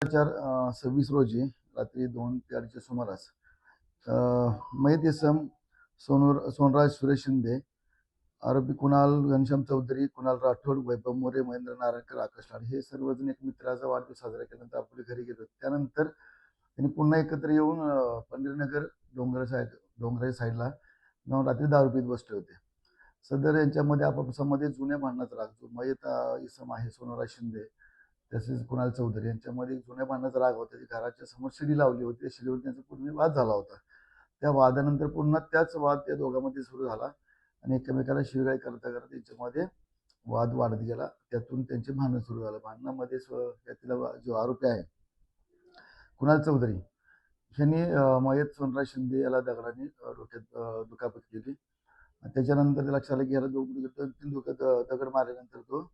4/26 रोजी रात्री 2 ते 2:30च्या सुमारास मयत इसम सोनराज सुरेश शिंदे, आरोपी कुणाल घनश्याम चौधरी, कुणाल राठोड, वैभव मोरे, महेंद्र नारायणकर, आकाश लाड हे सर्वजण एक मित्राचा वाढदिवस साजरा केल्यानंतर आपल्या घरी गेलो. त्यानंतर त्यांनी पुन्हा एकत्र येऊन पंढरीनगर डोंगराच्या साईडला जाऊन रात्री दारू पीत बसले होते. सदर यांच्यामध्ये आपापसामध्ये जुन्या भांडणाचा राग, जो मयत इसम आहे सोनराज शिंदे तसेच कुणाल चौधरी यांच्यामध्ये जुन्या भांडणाचा राग होता. घराच्या समोर शिडी लावली होती, त्या शिडीवर त्यांचा पूर्वी वाद झाला होता. त्या वादानंतर पुन्हा त्याच वाद त्या दोघांमध्ये सुरू झाला आणि एकमेकाला शिवीगाळ करता करता त्यांच्यामध्ये वाद वाढत गेला. त्यातून त्यांचे भांडण सुरू झालं. भांडणामध्ये त्यातला जो आरोपी आहे कुणाल चौधरी यांनी मयत सोनराज शिंदे याला दगडाने डोक्यात दुखापत केली. त्याच्यानंतर ते लक्षात आलं की याला 2-3 दगड मारल्यानंतर तो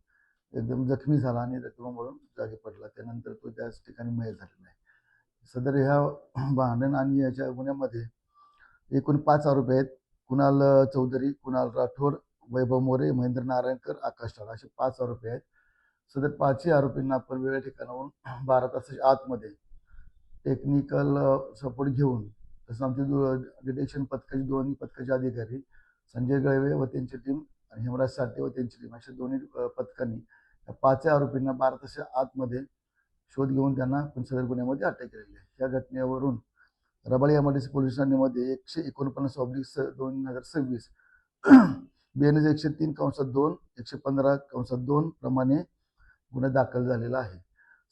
एकदम जखमी झाला आणि रक्तामळून जागी पडला. त्यानंतर तो त्याच ठिकाणी मयत झालेला आहे. सदर ह्या भांडण आणि याच्या गुन्ह्यामध्ये एकूण 5 आरोपी आहेत. कुणाल चौधरी, कुणाल राठोड, वैभव मोरे, महेंद्र नारायणकर, आकाश लाड असे 5 आरोपी आहेत. सदर 5ही आरोपींना आपण वेगळ्या ठिकाणाहून 12 तासाच्या आतमध्ये टेक्निकल सपोर्ट घेऊन, तसं आमचे डिटेक्शन पथकाचे दोन्ही पथकाचे अधिकारी संजय गळवे व त्यांची टीम आणि हेमराज साठे व त्यांची टीम अशा दोन्ही पथकांनी या 5 आरोपींना 12 तासाच्या आतमध्ये शोध घेऊन त्यांना आपण सदर गुन्ह्यामध्ये अटक केलेली आहे. या घटनेवरून रबाळे एमआयडीसी पोलीस ठाण्यामध्ये 149/2026 BNS 103/2 115/2 प्रमाणे गुन्हा दाखल झालेला आहे.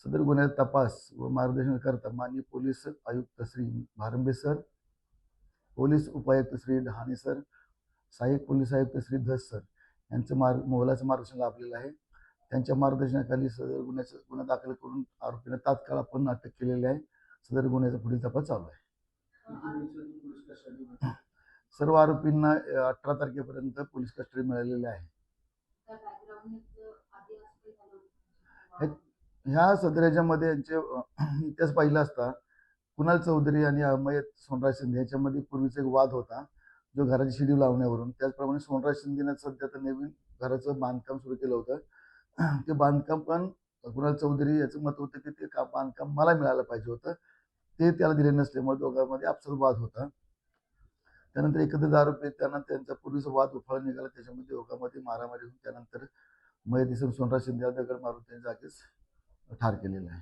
सदर गुन्ह्याचा तपास व मार्गदर्शन करता माननीय पोलीस आयुक्त श्री भारंबे सर, पोलीस उपायुक्त श्री डहाणे सर, सहाय्यक पोलीस आयुक्त श्री धस सर यांचं मोलाचं मार्गदर्शन लाभलेलं आहे. त्यांच्या मार्गदर्शनाखाली सदर गुन्हा दाखल करून आरोपींना तात्काळ आपण अटक केलेली आहे. सदर गुन्ह्याचा पुढील तपास चालू आहे. सर्व आरोपींना 18 तारखेपर्यंत पोलीस कस्टडी मिळालेली आहे. ह्या सदर्याच्यामध्ये यांचे इतिहास पाहिला असता कुणाल चौधरी आणि मयत सोनराज शिंदे याच्यामध्ये पूर्वीचा एक वाद होता, जो घराची शिडी लावण्यावरून. त्याचप्रमाणे सोनराज शिंदेने सध्या तर नवीन घराचं बांधकाम सुरू केलं होतं. ते बांधकाम पण कुणाल चौधरी याचं मत होतं की ते बांधकाम मला मिळालं पाहिजे होतं, ते त्याला दिले नसल्यामुळे दोघांमध्ये आपसात वाद होता. त्यानंतर एकत्रित आरोपी त्यांना त्यांचा पूर्वीचा वाद उफाळ निघाला. त्याच्यामध्ये दोघांमध्ये मारामारी होऊन त्यानंतर मयत इसम सोनराज शिंदे दगड मारून त्यांच्या जागीच ठार केलेला आहे.